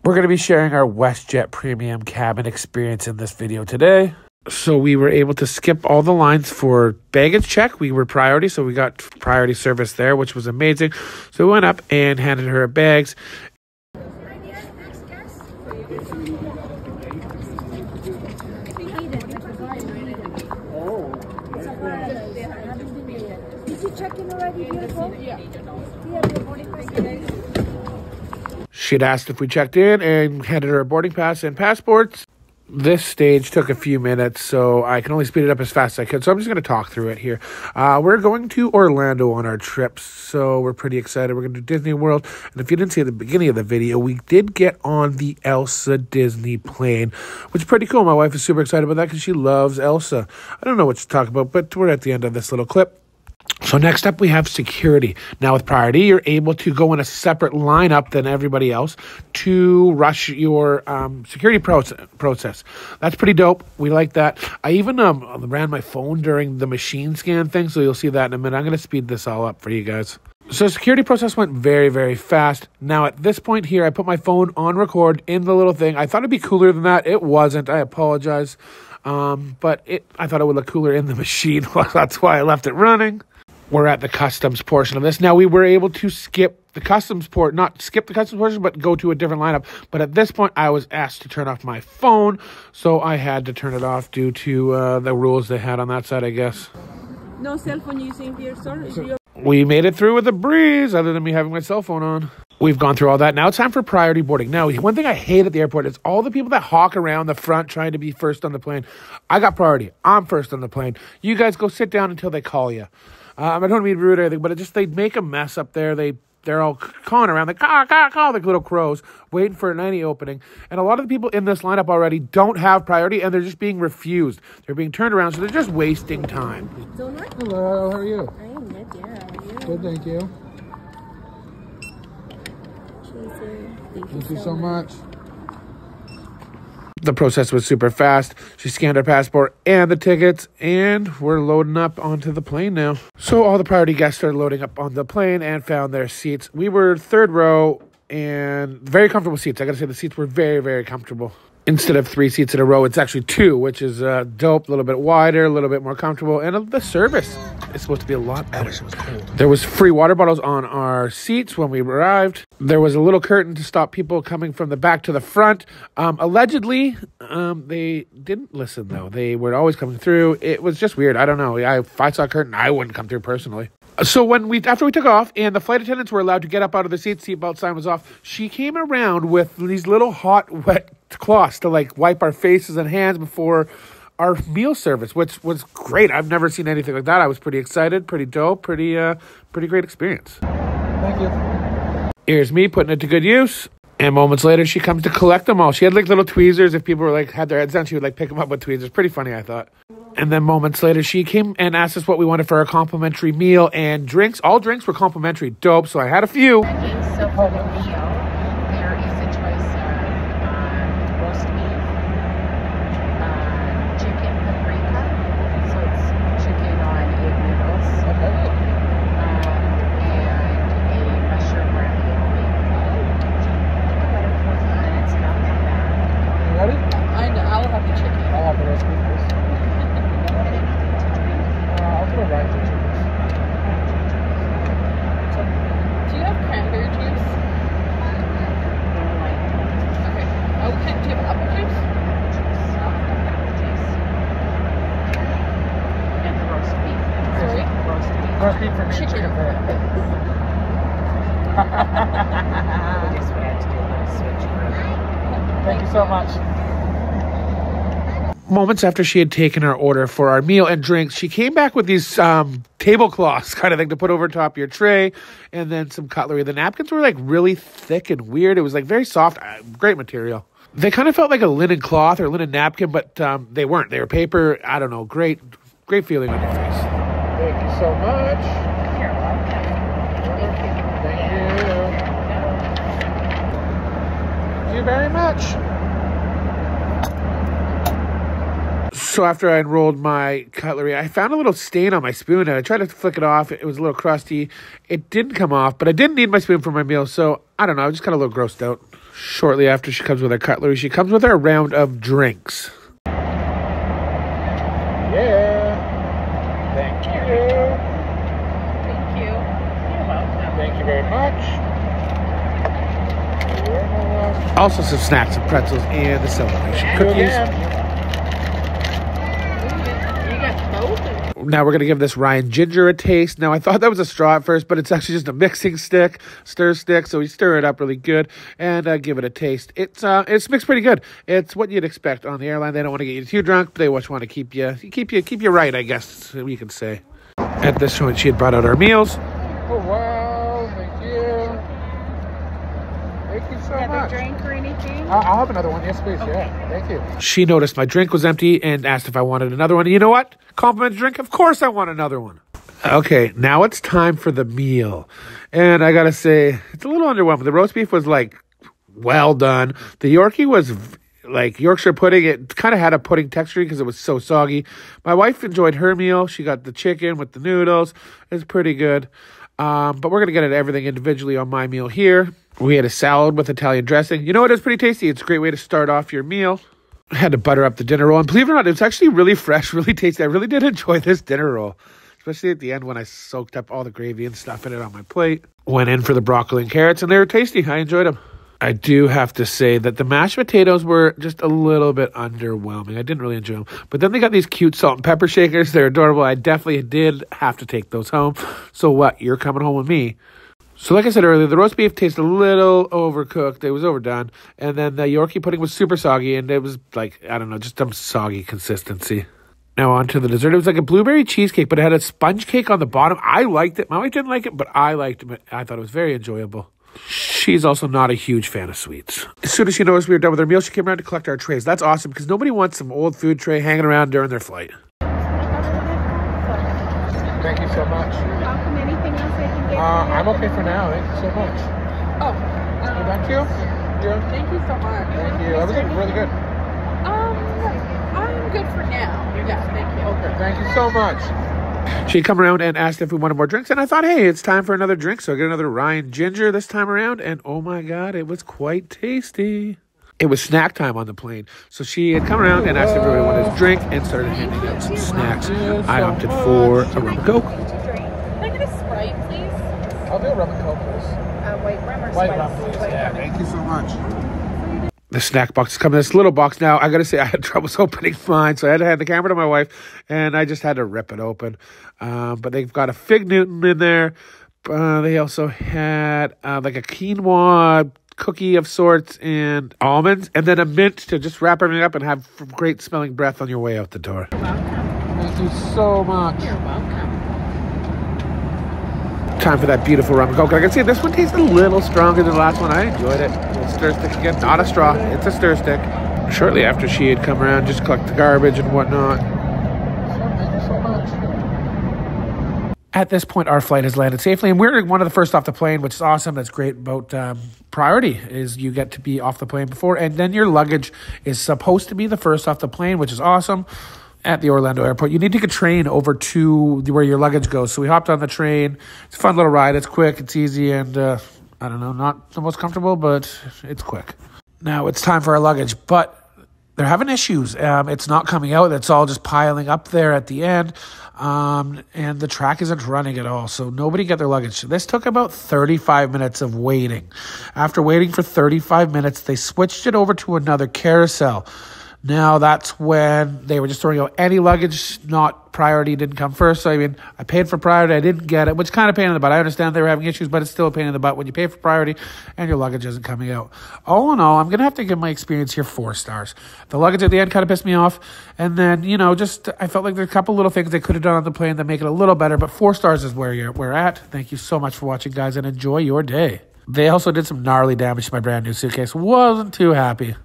We're going to be sharing our WestJet premium cabin experience in this video today. So we were able to skip all the lines for baggage check. We were priority, so we got priority service there, which was amazing. So we went up and handed her her bags. Did you check in already, beautiful? Yeah. She'd asked if we checked in and handed her a boarding pass and passports. This stage took a few minutes, so I can only speed it up as fast as I could. So I'm just going to talk through it here. We're going to Orlando on our trip, so we're pretty excited. We're going to Disney World. And if you didn't see at the beginning of the video, we did get on the Elsa Disney plane, which is pretty cool. My wife is super excited about that because she loves Elsa. I don't know what to talk about, but we're at the end of this little clip. So next up, we have security. Now with priority, you're able to go in a separate lineup than everybody else to rush your security process. That's pretty dope. We like that. I even ran my phone during the machine scan thing, so you'll see that in a minute. I'm going to speed this all up for you guys. So security process went very, very fast. Now at this point here, I put my phone on record in the little thing. I thought it'd be cooler than that. It wasn't. I apologize. But I thought it would look cooler in the machine. That's why I left it running. We're at the customs portion of this. Now, we were able to skip the customs port, not skip the customs portion, but go to a different lineup. But at this point, I was asked to turn off my phone, so I had to turn it off due to the rules they had on that side, I guess. No cell phone using here, sir? We made it through with a breeze, other than me having my cell phone on. We've gone through all that. Now it's time for priority boarding. Now, one thing I hate at the airport is all the people that hawk around the front trying to be first on the plane. I got priority. I'm first on the plane. You guys go sit down until they call you. I don't mean rude or anything, but they make a mess up there. They're all cawing around, like like little crows, waiting for an any opening. And a lot of the people in this lineup already don't have priority, and they're just being refused. They're being turned around, so they're just wasting time. Hello, how are you? I am good, yeah. How are you? Good, thank you. Thank you so much. The process was super fast. She scanned her passport and the tickets, and we're loading up onto the plane now. So all the priority guests started loading up on the plane and found their seats. We were third row and very comfortable seats. I gotta say, the seats were very, very comfortable. Instead of 3 seats in a row, it's actually 2, which is dope. A little bit wider, a little bit more comfortable, and the service is supposed to be a lot better. It was cold. There was free water bottles on our seats when we arrived. There was a little curtain to stop people coming from the back to the front. Allegedly, they didn't listen, though. They were always coming through. It was just weird. I don't know. If I saw a curtain, I wouldn't come through personally. So after we took off and the flight attendants were allowed to get up out of the seat, seatbelt sign was off, she came around with these little hot, wet cloths to wipe our faces and hands before our meal service, which was great. I've never seen anything like that. I was pretty excited, pretty dope, pretty great experience. Thank you. Here's me putting it to good use. And moments later, she comes to collect them all. She had little tweezers. If people were had their heads down, she would pick them up with tweezers. Pretty funny, I thought. And then moments later, she came and asked us what we wanted for our complimentary meal and drinks. All drinks were complimentary. Dope. So I had a few. Okay, so for the meal, there is a choice of roast beef, chicken paprika, so it's chicken on egg noodles, and a mushroom ravioli. About a 40 minutes, and I'll come back. You ready? I'll have the chicken. I'll have the roast beef, please. Anything to drink? I'll do a right to chicken. Do you have cranberry juice? Okay. Okay. Do you have apple juice? And the roast beef. Sorry? Roast beef. Roast beef for me, chicken for you. We just had to do a little switch. Thank you so much. Moments after she had taken our order for our meal and drinks, she came back with these tablecloths kind of thing to put over top of your tray, and then some cutlery. The napkins were really thick and weird. It was very soft, great material. They kind of felt like a linen cloth or linen napkin, but they weren't. They were paper. I don't know. Great feeling on your face. Thank you so much. You're welcome. Thank you. Thank you very much. So after I unrolled my cutlery, I found a little stain on my spoon, and I tried to flick it off. It was a little crusty. It didn't come off, but I didn't need my spoon for my meal, so I don't know. I was just kind of a little grossed out. Shortly after she comes with her cutlery, she comes with her round of drinks. Yeah. Thank you. Thank you. You're welcome. Thank you very much. You're welcome. Also some snacks and pretzels and the celebration cookies. Yeah. You got both? Now we're going to give this Ryan Ginger a taste. Now I thought that was a straw at first, but it's actually just a mixing stick, stir stick. So we stir it up really good and give it a taste. It's mixed pretty good. It's what you'd expect on the airline. They don't want to get you too drunk, but they just want to keep you right, I guess we can say. At this point, she had brought out our meals. Oh, wow. Thank you. Thank you so Another much. drink or anything? I'll have another one. Yes, please. Yeah. Thank you. She noticed my drink was empty and asked if I wanted another one. You know what? Complimentary drink? Of course I want another one. Okay, now it's time for the meal. And I got to say, it's a little underwhelming. The roast beef was well done. The Yorkie was like Yorkshire pudding. It kind of had a pudding texture because it was so soggy. My wife enjoyed her meal. She got the chicken with the noodles. It's pretty good. But we're going to get at everything individually on my meal here. We had a salad with Italian dressing. You know what? It's pretty tasty. It's a great way to start off your meal. I had to butter up the dinner roll. And believe it or not, it was actually really fresh, really tasty. I really did enjoy this dinner roll, especially at the end when I soaked up all the gravy and stuff in it on my plate. Went in for the broccoli and carrots, and they were tasty. I enjoyed them. I do have to say that the mashed potatoes were just a little bit underwhelming. I didn't really enjoy them. But then they got these cute salt and pepper shakers. They're adorable. I definitely did have to take those home. So what? You're coming home with me. So like I said earlier, the roast beef tasted a little overcooked. It was overdone. And then the Yorkie pudding was super soggy. And it was just some soggy consistency. Now on to the dessert. It was like a blueberry cheesecake, but it had a sponge cake on the bottom. I liked it. My wife didn't like it, but I liked it. I thought it was very enjoyable. She's also not a huge fan of sweets. As soon as she noticed we were done with our meal, she came around to collect our trays. That's awesome because nobody wants some old food tray hanging around during their flight. Thank you so much. Welcome. Anything else I can get? I'm okay for now. Thank you so much. Oh. Thank you. Yeah. Thank you so much. Thank you. Everything's really good. I'm good for now. Yeah, thank you. Okay. Thank you so much. She'd come around and asked if we wanted more drinks, and I thought, hey, it's time for another drink, so I get another Ryan Ginger this time around, and oh my God, it was quite tasty. It was snack time on the plane, so she had come around and asked if everyone wanted a drink and started handing out some snacks. I opted for a rum and coke. Can I get a Sprite, please? I'll do a rum and coke, please. White rum or White spice? rum, please. White Yeah. rum. Thank you so much. The snack box is coming in this little box. Now, I got to say, I had troubles opening mine, so I had to hand the camera to my wife, and I just had to rip it open. But they've got a Fig Newton in there. They also had like a quinoa cookie of sorts and almonds, and then a mint to just wrap everything up and have great smelling breath on your way out the door. Thank you so much. You're welcome. Time for that beautiful rum and coke. I can see this one tastes a little stronger than the last one. I enjoyed it. A little stir stick again, not a straw. It's a stir stick. Shortly after she had come around, just collect the garbage and whatnot. Thank you so much. At this point, our flight has landed safely, and we're one of the first off the plane, which is awesome. That's great about priority, is you get to be off the plane before, and then your luggage is supposed to be the first off the plane, which is awesome. At the Orlando airport, you need to take a train over to where your luggage goes. So we hopped on the train. It's a fun little ride. It's quick, it's easy, and I don't know, not the most comfortable, but it's quick. Now it's time for our luggage, but they're having issues. It's not coming out. It's all just piling up there at the end. And the track isn't running at all. So nobody got their luggage. This took about 35 minutes of waiting. After waiting for 35 minutes, they switched it over to another carousel. Now that's when they were just throwing out any luggage, not priority, didn't come first. So, I mean, I paid for priority, I didn't get it, which kind of pain in the butt. I understand they were having issues, but it's still a pain in the butt when you pay for priority and your luggage isn't coming out. All in all, I'm going to have to give my experience here 4 stars. The luggage at the end kind of pissed me off. And then, I felt like there's a couple little things they could have done on the plane that make it a little better, but 4 stars is where we're at. Thank you so much for watching, guys, and enjoy your day. They also did some gnarly damage to my brand new suitcase. Wasn't too happy.